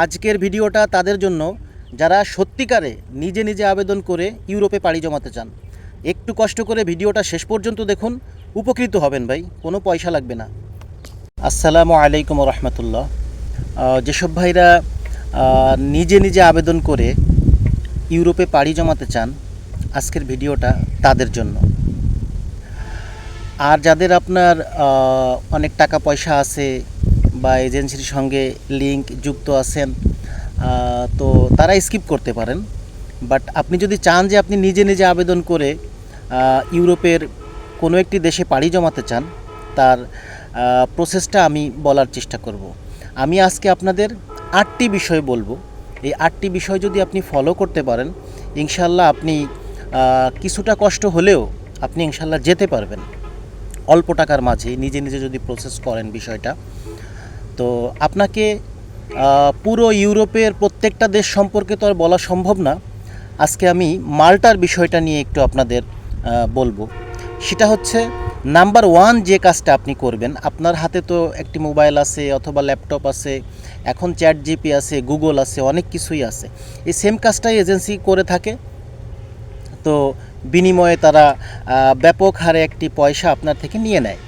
আজকের ভিডিওটা তাদের জন্য যারা সত্যিকারে নিজে নিজে আবেদন করে ইউরোপে পাড়ি জমাতে চান। একটু কষ্ট করে ভিডিওটা শেষ পর্যন্ত দেখুন, উপকৃত হবেন ভাই, কোনো পয়সা লাগবে না। আসসালামু আলাইকুম রহমতুল্লাহ। যেসব ভাইরা নিজে নিজে আবেদন করে ইউরোপে পাড়ি জমাতে চান, আজকের ভিডিওটা তাদের জন্য। আর যাদের আপনার অনেক টাকা পয়সা আছে বা এজেন্সির সঙ্গে লিংক যুক্ত আছেন, তো তারা স্কিপ করতে পারেন। বাট আপনি যদি চান যে আপনি নিজে নিজে আবেদন করে ইউরোপের কোনো একটি দেশে পাড়ি জমাতে চান, তার প্রসেসটা আমি বলার চেষ্টা করব। আমি আজকে আপনাদের 8টি বিষয় বলবো। এই 8টি বিষয় যদি আপনি ফলো করতে পারেন, ইনশাল্লাহ আপনি কিছুটা কষ্ট হলেও আপনি ইনশাল্লাহ যেতে পারবেন অল্প টাকার মাঝে, নিজে নিজে যদি প্রসেস করেন বিষয়টা। তো আপনাকে পুরো ইউরোপের প্রত্যেকটা দেশ সম্পর্কে তো আর বলা সম্ভব না। আজকে আমি মাল্টার বিষয়টা নিয়ে একটু আপনাদের বলবো। সেটা হচ্ছে নাম্বার 1, যে কাজটা আপনি করবেন, আপনার হাতে তো একটি মোবাইল আছে অথবা ল্যাপটপ আছে, এখন চ্যাট জিপি আছে, গুগল আছে, অনেক কিছুই আছে। এই সেম কাজটাই এজেন্সি করে থাকে। তো বিনিময়ে তারা ব্যাপক হারে একটি পয়সা আপনার থেকে নিয়ে নেয়।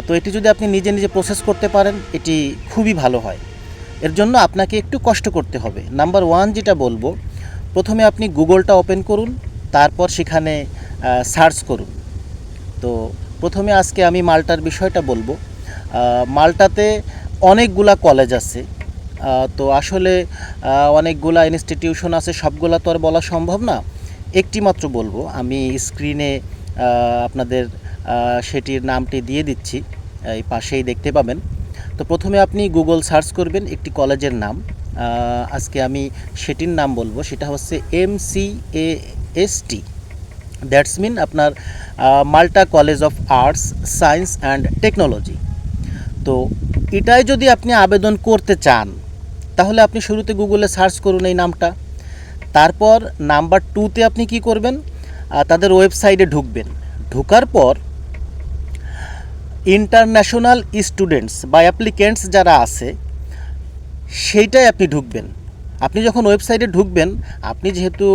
তো এটি যদি আপনি নিজে নিজে প্রসেস করতে পারেন, এটি খুবই ভালো হয়। এর জন্য আপনাকে একটু কষ্ট করতে হবে। নাম্বার 1 যেটা বলবো, প্রথমে আপনি গুগলটা ওপেন করুন, তারপর সেখানে সার্চ করুন। তো প্রথমে আজকে আমি মাল্টার বিষয়টা বলবো। মাল্টাতে অনেকগুলা কলেজ আছে। তো আসলে অনেকগুলা ইনস্টিটিউশন আছে, সবগুলা তো আর বলা সম্ভব না। একটি মাত্র বলবো, আমি স্ক্রিনে আপনাদের সেটির নামটি দিয়ে দিচ্ছি, এই পাশেই দেখতে পাবেন। তো প্রথমে আপনি গুগল সার্চ করবেন একটি কলেজের নাম। আজকে আমি সেটির নাম বলবো, সেটা হচ্ছে MCAST, দ্যাটস মিন আপনার Malta college of arts, science and technology. তো এটাই যদি আপনি আবেদন করতে চান, তাহলে আপনি শুরুতে গুগলে সার্চ করুন এই নামটা। তারপর নাম্বার 2তে আপনি কি করবেন, তাদের ওয়েবসাইটে ঢুকবেন। ঢোকার পর ইন্টারন্যাশনাল স্টুডেন্টস বা অ্যাপ্লিকেন্টস যারা আছে, সেইটাই আপনি ঢুকবেন। আপনি যখন ওয়েবসাইটে ঢুকবেন, আপনি যেহেতু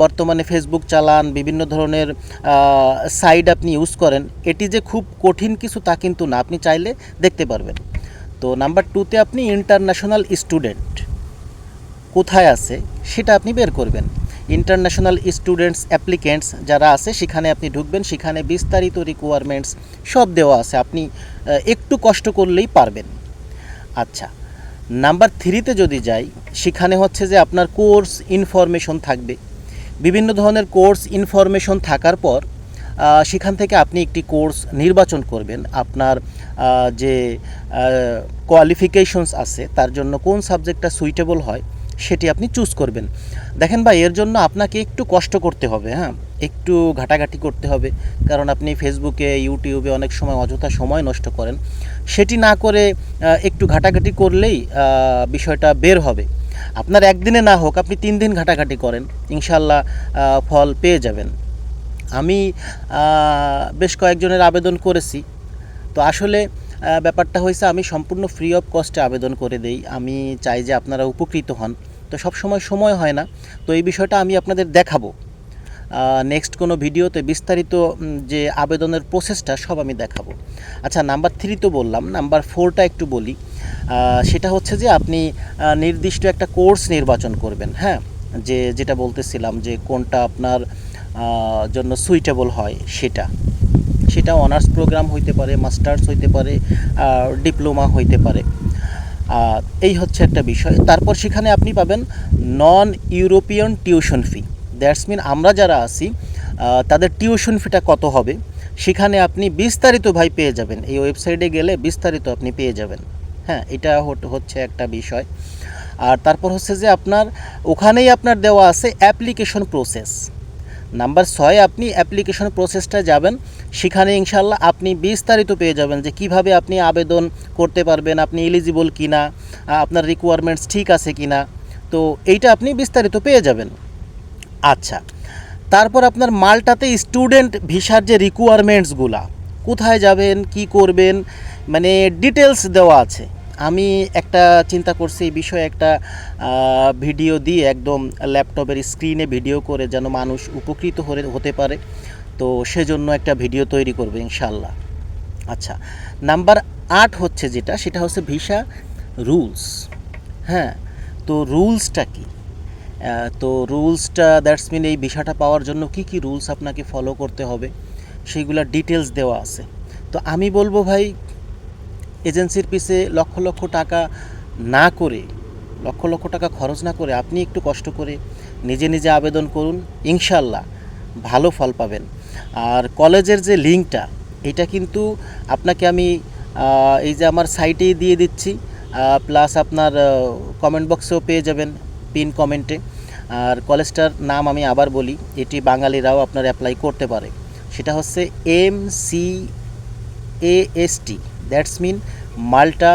বর্তমানে ফেসবুক চালান, বিভিন্ন ধরনের সাইট আপনি ইউজ করেন, এটি যে খুব কঠিন কিছু তা কিন্তু না, আপনি চাইলে দেখতে পারবেন। তো নাম্বার 2তে আপনি ইন্টারন্যাশনাল স্টুডেন্ট কোথায় আছে সেটা আপনি বের করবেন। ইন্টারন্যাশনাল স্টুডেন্টস অ্যাপ্লিকেন্টস যারা আছে সেখানে আপনি ঢুকবেন। সেখানে বিস্তারিত রিকোয়ারমেন্টস সব দেওয়া আছে, আপনি একটু কষ্ট করলেই পারবেন। আচ্ছা, নাম্বার 3তে যদি যাই, সেখানে হচ্ছে যে আপনার কোর্স ইনফরমেশন থাকবে। বিভিন্ন ধরনের কোর্স ইনফরমেশন থাকার পর সেখান থেকে আপনি একটি কোর্স নির্বাচন করবেন। আপনার যে কোয়ালিফিকেশনস আছে তার জন্য কোন সাবজেক্টটা সুইটেবল হয় সেটি আপনি চুজ করবেন। দেখেন ভাই, এর জন্য আপনাকে একটু কষ্ট করতে হবে, হ্যাঁ, একটু ঘাটাঘাটি করতে হবে। কারণ আপনি ফেসবুকে, ইউটিউবে অনেক সময় অযথা সময় নষ্ট করেন। সেটি না করে একটু ঘাটাঘাটি করলেই বিষয়টা বের হবে। আপনার একদিনে না হোক, আপনি 3 দিন ঘাটাঘাটি করেন, ইনশাল্লাহ ফল পেয়ে যাবেন। আমি বেশ কয়েকজনের আবেদন করেছি। তো আসলে ব্যাপারটা হয়েছে, আমি সম্পূর্ণ ফ্রি অফ কস্টে আবেদন করে দেই। আমি চাই যে আপনারা উপকৃত হন। তো সব সময় হয় না। তো এই বিষয়টা আমি আপনাদের দেখাবো নেক্সট কোনো ভিডিওতে, বিস্তারিত যে আবেদনের প্রসেসটা সব আমি দেখাবো। আচ্ছা, নাম্বার 3 তো বললাম, নাম্বার 4টা একটু বলি। সেটা হচ্ছে যে আপনি নির্দিষ্ট একটা কোর্স নির্বাচন করবেন। হ্যাঁ, যেটা বলতেছিলাম, যে কোনটা আপনার জন্য সুইটেবল হয় সেটা অনার্স প্রোগ্রাম হইতে পারে, মাস্টার্স হইতে পারে, ডিপ্লোমা হইতে পারে। এই হচ্ছে একটা বিষয়। তারপর সেখানে আপনি পাবেন non European tuition fee, that's mean আমরা যারা আছি তাদের টিউশন ফিটা কত হবে, সেখানে আপনি বিস্তারিত ভাই পেয়ে যাবেন। এই ওয়েবসাইটে গেলে বিস্তারিত আপনি পেয়ে যাবেন। হ্যাঁ, এটা হচ্ছে একটা বিষয়। আর তারপর হচ্ছে যে আপনার ওখানেই আপনার দেওয়া আছে অ্যাপ্লিকেশন প্রসেস। নাম্বার 6, আপনি অ্যাপ্লিকেশন প্রসেসটা যাবেন, সেখানে ইনশাল্লাহ আপনি বিস্তারিত পেয়ে যাবেন যে কিভাবে আপনি আবেদন করতে পারবেন, আপনি এলিজিবল কিনা, আপনার রিকোয়ারমেন্টস ঠিক আছে কিনা। তো এইটা আপনি বিস্তারিত পেয়ে যাবেন। আচ্ছা, তারপর আপনার মাল্টাতে স্টুডেন্ট ভিসার যে রিকোয়ারমেন্টসগুলা, কোথায় যাবেন, কি করবেন, মানে ডিটেলস দেওয়া আছে। আমি একটা চিন্তা করছি এই বিষয়ে একটা ভিডিও দিয়ে একদম ল্যাপটপের স্ক্রিনে ভিডিও করে যেন মানুষ উপকৃত হতে পারে, তো সেজন্য একটা ভিডিও তৈরি করবে ইনশাল্লাহ। আচ্ছা, নাম্বার 8 হচ্ছে যেটা, সেটা হচ্ছে ভিসা রুলস। হ্যাঁ, তো রুলসটা কি? তো রুলসটা দ্যাটস মিন এই ভিসাটা পাওয়ার জন্য কি কি রুলস আপনাকে ফলো করতে হবে সেইগুলোর ডিটেলস দেওয়া আছে। তো আমি বলবো ভাই, এজেন্সির পিছে লক্ষ লক্ষ টাকা না করে, লক্ষ লক্ষ টাকা খরচ না করে আপনি একটু কষ্ট করে নিজে নিজে আবেদন করুন, ইনশাল্লাহ ভালো ফল পাবেন। আর কলেজের যে লিঙ্কটা, এটা কিন্তু আপনাকে আমি এই যে আমার সাইটেই দিয়ে দিচ্ছি, প্লাস আপনার কমেন্ট বক্সেও পেয়ে যাবেন, পিন কমেন্টে। আর কলেজটার নাম আমি আবার বলি, এটি বাঙালিরাও আপনার অ্যাপ্লাই করতে পারে। সেটা হচ্ছে MCAST, that's mean Malta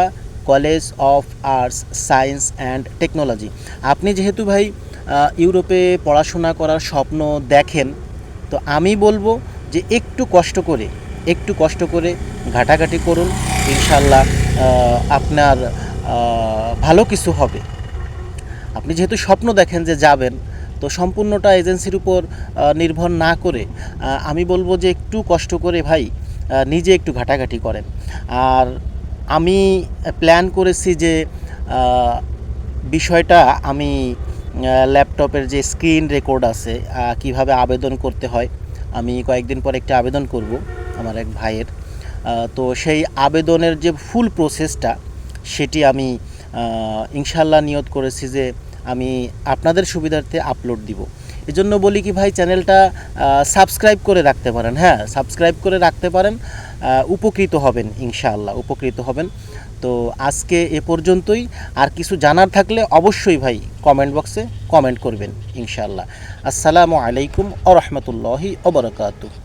college of arts science and technology. আপনি যেহেতু ভাই ইউরোপে পড়াশোনা করার স্বপ্ন দেখেন, তো আমি বলবো যে একটু কষ্ট করে ঘাটাঘাটি করুন, ইনশাল্লাহ আপনার ভালো কিছু হবে। আপনি যেহেতু স্বপ্ন দেখেন যে যাবেন, তো সম্পূর্ণটা এজেন্সির উপর নির্ভর না করে আমি বলবো যে একটু কষ্ট করে ভাই নিজে একটু ঘাটাঘাটি করেন। আর আমি প্ল্যান করেছি যে বিষয়টা আমি ল্যাপটপের যে স্ক্রিন রেকর্ড আছে, কিভাবে আবেদন করতে হয়, আমি কয়েকদিন পর একটা আবেদন করব আমার এক ভাইয়ের। তো সেই আবেদনের যে ফুল প্রসেসটা, সেটি আমি ইনশাল্লাহ নিয়ত করেছি যে আমি আপনাদের সুবিধার্থে আপলোড দিব। এজন্য বলি কি ভাই, চ্যানেলটা সাবস্ক্রাইব করে রাখতে পারেন। হ্যাঁ, সাবস্ক্রাইব করে রাখতে পারেন, উপকৃত হবেন, ইনশাআল্লাহ উপকৃত হবেন। তো আজকে এ পর্যন্তই। আর কিছু জানার থাকলে অবশ্যই ভাই কমেন্ট বক্সে কমেন্ট করবেন ইনশাআল্লাহ। আসসালামু আলাইকুম ওয়া রাহমাতুল্লাহি ওয়া বারাকাতুহু।